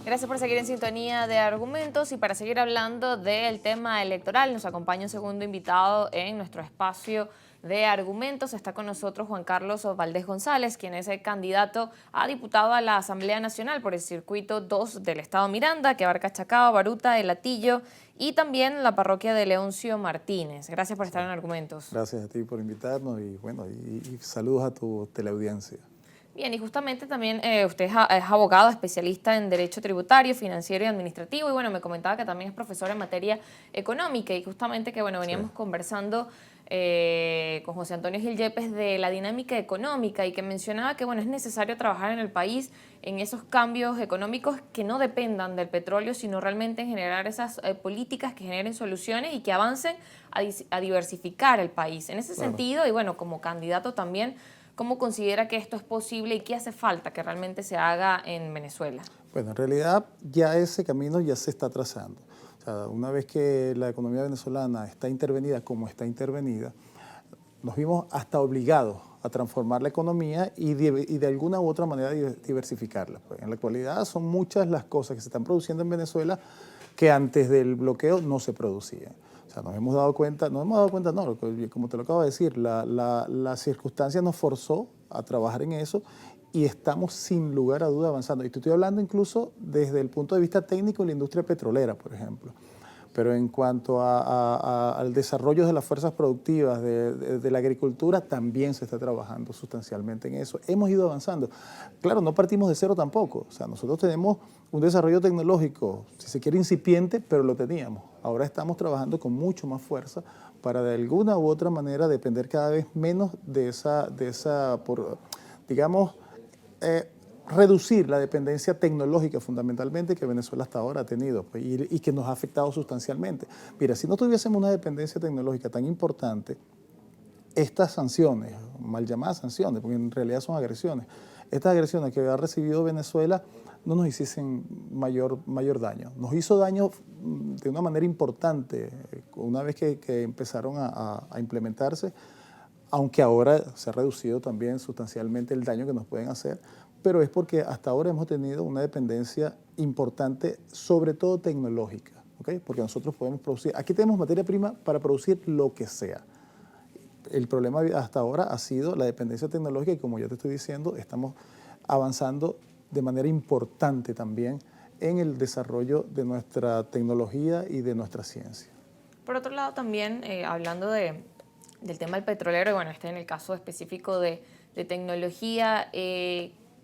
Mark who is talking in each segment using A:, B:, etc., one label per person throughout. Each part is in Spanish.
A: Gracias por seguir en sintonía de Argumentos y para seguir hablando del tema electoral nos acompaña un segundo invitado en nuestro espacio de Argumentos. Está con nosotros Juan Carlos Valdés González, quien es el candidato a diputado a la Asamblea Nacional por el Circuito 2 del Estado Miranda, que abarca Chacao, Baruta, El Hatillo y también la parroquia de Leoncio Martínez. Gracias por estar en Argumentos.
B: Gracias a ti por invitarnos y bueno, y saludos a tu teleaudiencia.
A: Bien, y justamente también usted es abogado, especialista en Derecho Tributario, Financiero y Administrativo, y bueno, me comentaba que también es profesor en materia económica, y justamente que bueno, veníamos conversando con José Antonio Gil Yepes de la dinámica económica, y que mencionaba que bueno, es necesario trabajar en el país en esos cambios económicos que no dependan del petróleo, sino realmente en generar esas políticas que generen soluciones y que avancen a diversificar el país. En ese sentido, y bueno, como candidato también, ¿cómo considera que esto es posible y qué hace falta que realmente se haga en Venezuela?
B: Bueno, en realidad ya ese camino ya se está trazando. O sea, una vez que la economía venezolana está intervenida como está intervenida, nos vimos hasta obligados a transformar la economía y de alguna u otra manera diversificarla. Pues en la actualidad son muchas las cosas que se están produciendo en Venezuela que antes del bloqueo no se producían. O sea, nos hemos dado cuenta, no, como te lo acabo de decir, la circunstancia nos forzó a trabajar en eso y estamos sin lugar a duda avanzando. Y te estoy hablando incluso desde el punto de vista técnico de la industria petrolera, por ejemplo. Pero en cuanto al desarrollo de las fuerzas productivas, de la agricultura, también se está trabajando sustancialmente en eso. Hemos ido avanzando. Claro, no partimos de cero tampoco. O sea, nosotros tenemos un desarrollo tecnológico, si se quiere incipiente, pero lo teníamos. Ahora estamos trabajando con mucho más fuerza para de alguna u otra manera depender cada vez menos digamos, reducir la dependencia tecnológica fundamentalmente que Venezuela hasta ahora ha tenido pues, y que nos ha afectado sustancialmente. Mira, si no tuviésemos una dependencia tecnológica tan importante, estas sanciones, mal llamadas sanciones, porque en realidad son agresiones, estas agresiones que ha recibido Venezuela no nos hiciesen mayor daño. Nos hizo daño de una manera importante una vez que empezaron a implementarse, aunque ahora se ha reducido también sustancialmente el daño que nos pueden hacer, pero es porque hasta ahora hemos tenido una dependencia importante, sobre todo tecnológica, ¿okay? Porque nosotros podemos producir, aquí tenemos materia prima para producir lo que sea. El problema hasta ahora ha sido la dependencia tecnológica y como ya te estoy diciendo, estamos avanzando de manera importante también en el desarrollo de nuestra tecnología y de nuestra ciencia.
A: Por otro lado también, hablando del tema del petrolero, y bueno, en el caso específico de tecnología,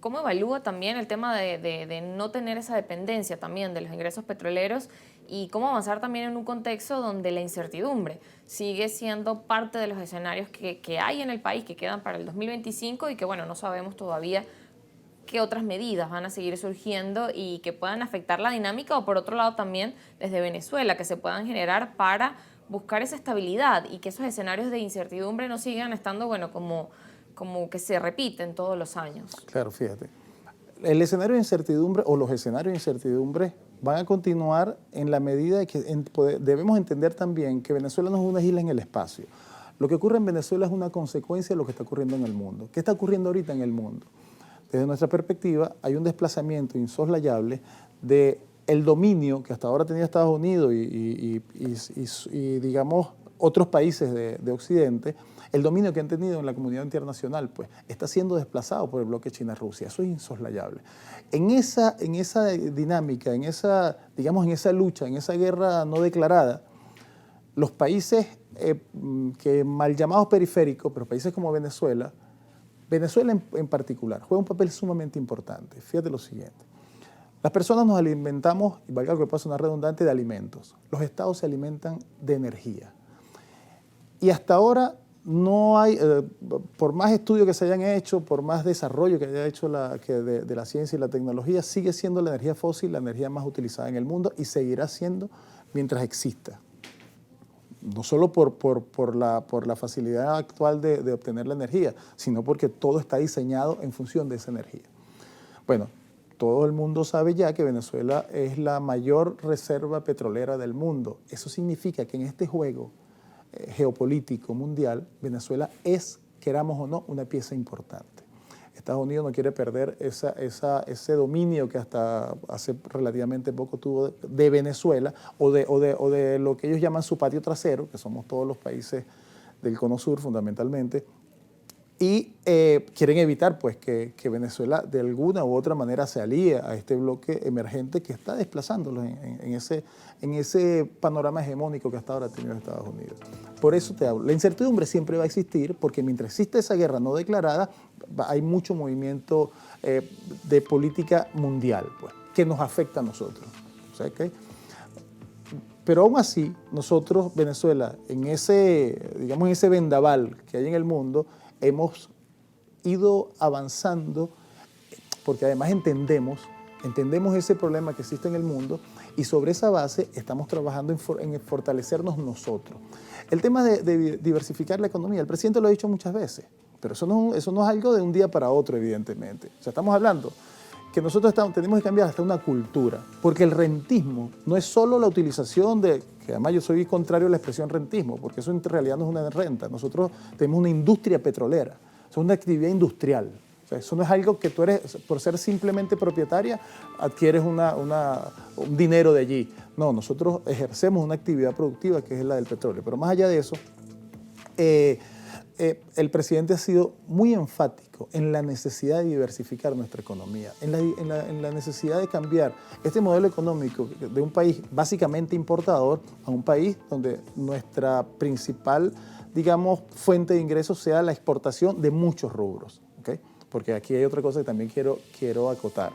A: ¿cómo evalúa también el tema de no tener esa dependencia también de los ingresos petroleros y cómo avanzar también en un contexto donde la incertidumbre sigue siendo parte de los escenarios que hay en el país, que quedan para el 2025 y que bueno, no sabemos todavía qué otras medidas van a seguir surgiendo y que puedan afectar la dinámica o por otro lado también desde Venezuela que se puedan generar para buscar esa estabilidad y que esos escenarios de incertidumbre no sigan estando, bueno, como que se repiten todos los años?
B: Claro, fíjate. El escenario de incertidumbre o los escenarios de incertidumbre van a continuar en la medida que debemos entender también que Venezuela no es una isla en el espacio. Lo que ocurre en Venezuela es una consecuencia de lo que está ocurriendo en el mundo. ¿Qué está ocurriendo ahorita en el mundo? Desde nuestra perspectiva, hay un desplazamiento insoslayable del dominio que hasta ahora tenía Estados Unidos y digamos, otros países de Occidente. El dominio que han tenido en la comunidad internacional pues, está siendo desplazado por el bloque China-Rusia. Eso es insoslayable. En esa dinámica, digamos, en esa lucha, en esa guerra no declarada, los países que mal llamados periféricos, pero países como Venezuela en particular, juega un papel sumamente importante. Fíjate lo siguiente. Las personas nos alimentamos, y valga que pasa una redundante, de alimentos. Los estados se alimentan de energía. Y hasta ahora no hay, por más estudios que se hayan hecho, por más desarrollo que haya hecho de la ciencia y la tecnología, sigue siendo la energía fósil la energía más utilizada en el mundo y seguirá siendo mientras exista. No solo por la facilidad actual de obtener la energía, sino porque todo está diseñado en función de esa energía. Bueno, todo el mundo sabe ya que Venezuela es la mayor reserva petrolera del mundo. Eso significa que en este juego geopolítico mundial, Venezuela es, queramos o no, una pieza importante. Estados Unidos no quiere perder ese dominio que hasta hace relativamente poco tuvo de Venezuela o de lo que ellos llaman su patio trasero, que somos todos los países del Cono Sur fundamentalmente, y quieren evitar pues, que Venezuela de alguna u otra manera se alíe a este bloque emergente que está desplazándolos en ese panorama hegemónico que hasta ahora ha tenido Estados Unidos. Por eso te hablo. La incertidumbre siempre va a existir porque mientras existe esa guerra no declarada, hay mucho movimiento de política mundial pues, que nos afecta a nosotros. O sea, ¿okay? Pero aún así, nosotros, Venezuela, en ese vendaval que hay en el mundo, hemos ido avanzando porque además entendemos ese problema que existe en el mundo y sobre esa base estamos trabajando en fortalecernos nosotros. El tema de diversificar la economía, el presidente lo ha dicho muchas veces, pero eso no es algo de un día para otro, evidentemente. O sea, estamos hablando que nosotros tenemos que cambiar hasta una cultura, porque el rentismo no es solo la utilización que además yo soy contrario a la expresión rentismo, porque eso en realidad no es una renta. Nosotros tenemos una industria petrolera, es una actividad industrial. O sea, eso no es algo que tú eres, por ser simplemente propietaria, adquieres un dinero de allí. No, nosotros ejercemos una actividad productiva que es la del petróleo. Pero más allá de eso, el presidente ha sido muy enfático en la necesidad de diversificar nuestra economía, en la necesidad de cambiar este modelo económico de un país básicamente importador a un país donde nuestra principal, digamos, fuente de ingresos sea la exportación de muchos rubros, ¿okay? Porque aquí hay otra cosa que también quiero acotar.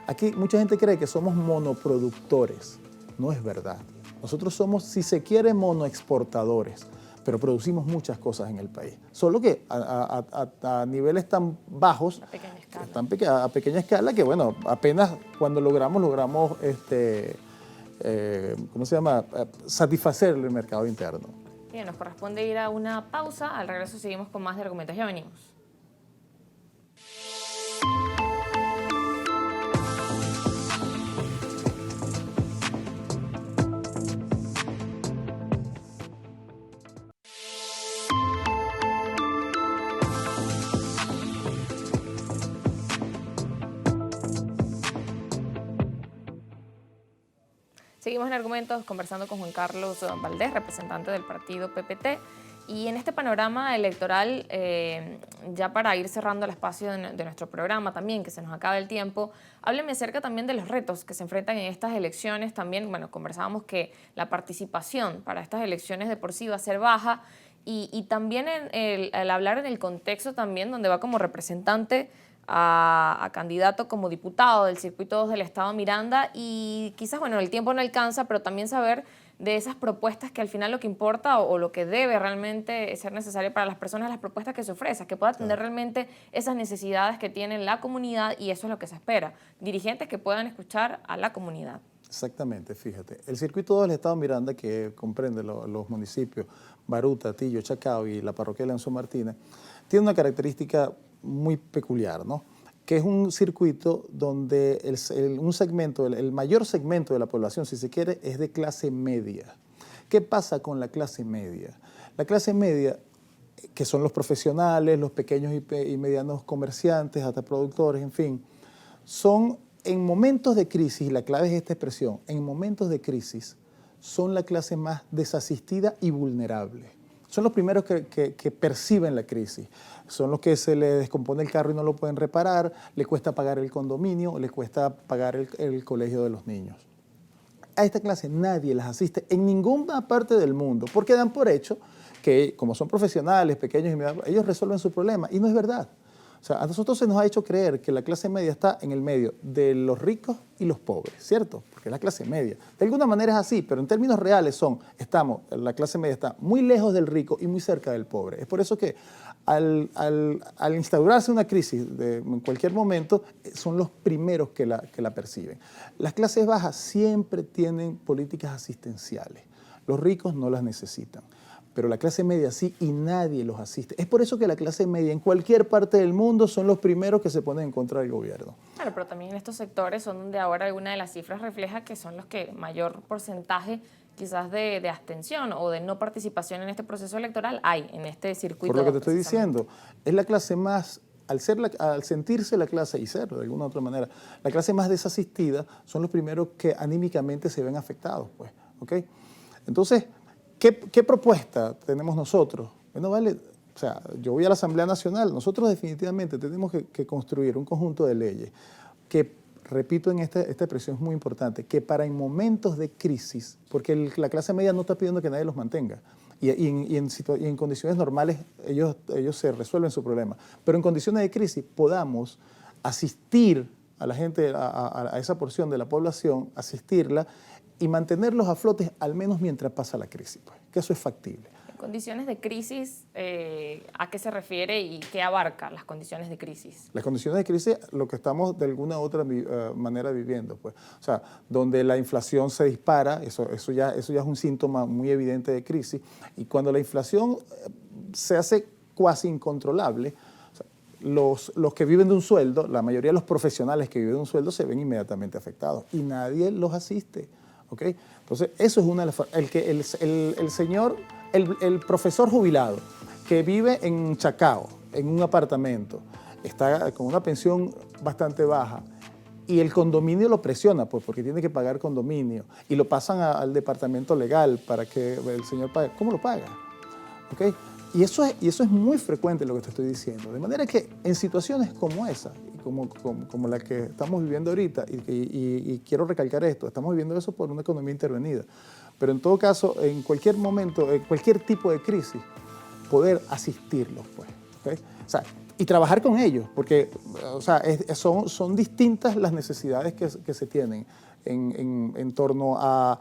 B: Aquí mucha gente cree que somos monoproductores. No es verdad. Nosotros somos, si se quiere, monoexportadores, pero producimos muchas cosas en el país. Solo que a niveles tan bajos, a pequeña escala, que bueno, apenas cuando logramos ¿cómo se llama? Satisfacer el mercado interno.
A: Bien, nos corresponde ir a una pausa. Al regreso seguimos con más de argumentos. Ya venimos. Seguimos en Argumentos conversando con Juan Carlos Valdés, representante del partido PPT. Y en este panorama electoral, ya para ir cerrando el espacio de nuestro programa también, que se nos acaba el tiempo, hábleme acerca también de los retos que se enfrentan en estas elecciones. También, bueno, conversábamos que la participación para estas elecciones de por sí va a ser baja y también el hablar en el contexto también donde va como representante a candidato como diputado del Circuito 2 del Estado Miranda y quizás, bueno, el tiempo no alcanza, pero también saber de esas propuestas que al final lo que importa o lo que debe realmente ser necesario para las personas, las propuestas que se ofrecen, que pueda atender realmente esas necesidades que tiene la comunidad y eso es lo que se espera, dirigentes que puedan escuchar a la comunidad.
B: Exactamente, fíjate. El Circuito 2 del Estado Miranda, que comprende los municipios Baruta, Tillo, Chacao y la parroquia de Lenzo Martínez, tiene una característica muy peculiar, ¿no? Que es un circuito donde un segmento, el mayor segmento de la población, si se quiere, es de clase media. ¿Qué pasa con la clase media? La clase media, que son los profesionales, los pequeños y medianos comerciantes, hasta productores, en fin, son en momentos de crisis, y la clave es esta expresión, en momentos de crisis, son la clase más desasistida y vulnerable. Son los primeros que perciben la crisis. Son los que se les descompone el carro y no lo pueden reparar, les cuesta pagar el condominio, les cuesta pagar el colegio de los niños. A esta clase nadie las asiste en ninguna parte del mundo, porque dan por hecho que como son profesionales, pequeños y medianos, ellos resuelven su problema, y no es verdad. O sea, a nosotros se nos ha hecho creer que la clase media está en el medio de los ricos y los pobres, ¿cierto? Porque es la clase media. De alguna manera es así, pero en términos reales la clase media está muy lejos del rico y muy cerca del pobre. Es por eso que al instaurarse una crisis en cualquier momento, son los primeros que la perciben. Las clases bajas siempre tienen políticas asistenciales. Los ricos no las necesitan. Pero la clase media sí, y nadie los asiste. Es por eso que la clase media en cualquier parte del mundo son los primeros que se ponen en contra del gobierno.
A: Claro, pero también en estos sectores son donde ahora alguna de las cifras refleja que son los que mayor porcentaje quizás de abstención o de no participación en este proceso electoral hay en este circuito.
B: Por lo que te estoy diciendo, es la clase más al sentirse la clase, y ser de alguna u otra manera, la clase más desasistida, son los primeros que anímicamente se ven afectados, pues, ¿ok? Entonces, ¿qué propuesta tenemos nosotros? Bueno, vale, o sea, yo voy a la Asamblea Nacional, nosotros definitivamente tenemos que construir un conjunto de leyes que, repito, esta expresión es muy importante, que para en momentos de crisis, porque la clase media no está pidiendo que nadie los mantenga, y en condiciones normales ellos se resuelven su problema, pero en condiciones de crisis podamos asistir a la gente, a esa porción de la población, asistirla y mantenerlos a flote al menos mientras pasa la crisis, pues, que eso es factible.
A: Condiciones de crisis, ¿a qué se refiere y qué abarca las condiciones de crisis?
B: Las condiciones de crisis, lo que estamos de alguna u otra manera viviendo, pues, o sea, donde la inflación se dispara, eso ya es un síntoma muy evidente de crisis, y cuando la inflación se hace cuasi incontrolable, o sea, los que viven de un sueldo, la mayoría de los profesionales que viven de un sueldo se ven inmediatamente afectados y nadie los asiste, ¿ok? Entonces, eso es una de las... El profesor jubilado que vive en Chacao, en un apartamento, está con una pensión bastante baja y el condominio lo presiona, pues, porque tiene que pagar condominio y lo pasan al departamento legal para que el señor pague. ¿Cómo lo paga? ¿Okay? Y eso es muy frecuente lo que te estoy diciendo. De manera que en situaciones como esa, como la que estamos viviendo ahorita, y quiero recalcar esto, estamos viviendo eso por una economía intervenida. Pero en todo caso, en cualquier momento, en cualquier tipo de crisis, poder asistirlos, pues, ¿okay? O sea, y trabajar con ellos, porque o sea, son distintas las necesidades que se tienen en torno a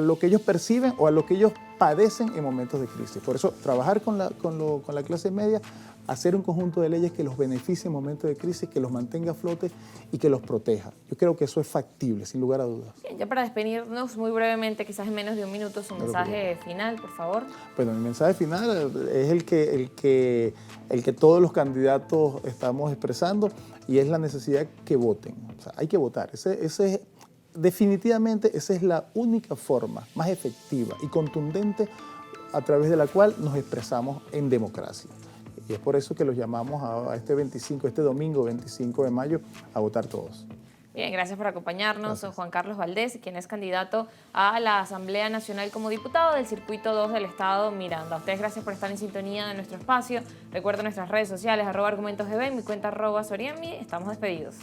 B: lo que ellos perciben o a lo que ellos padecen en momentos de crisis. Por eso, trabajar con la clase media, hacer un conjunto de leyes que los beneficie en momentos de crisis, que los mantenga a flote y que los proteja. Yo creo que eso es factible, sin lugar a dudas.
A: Bien, ya para despedirnos muy brevemente, quizás en menos de un minuto, su mensaje final, por favor.
B: Bueno, mi mensaje final es el que todos los candidatos estamos expresando, y es la necesidad que voten. O sea, hay que votar. Definitivamente esa es la única forma más efectiva y contundente a través de la cual nos expresamos en democracia. Y es por eso que los llamamos a este domingo 25 de mayo, a votar todos.
A: Bien, gracias por acompañarnos.
B: Gracias.
A: Soy Juan Carlos Valdés, quien es candidato a la Asamblea Nacional como diputado del Circuito 2 del Estado Miranda. A ustedes gracias por estar en sintonía de nuestro espacio. Recuerden nuestras redes sociales, @argumentosgb, mi cuenta @sorienmi. Estamos despedidos.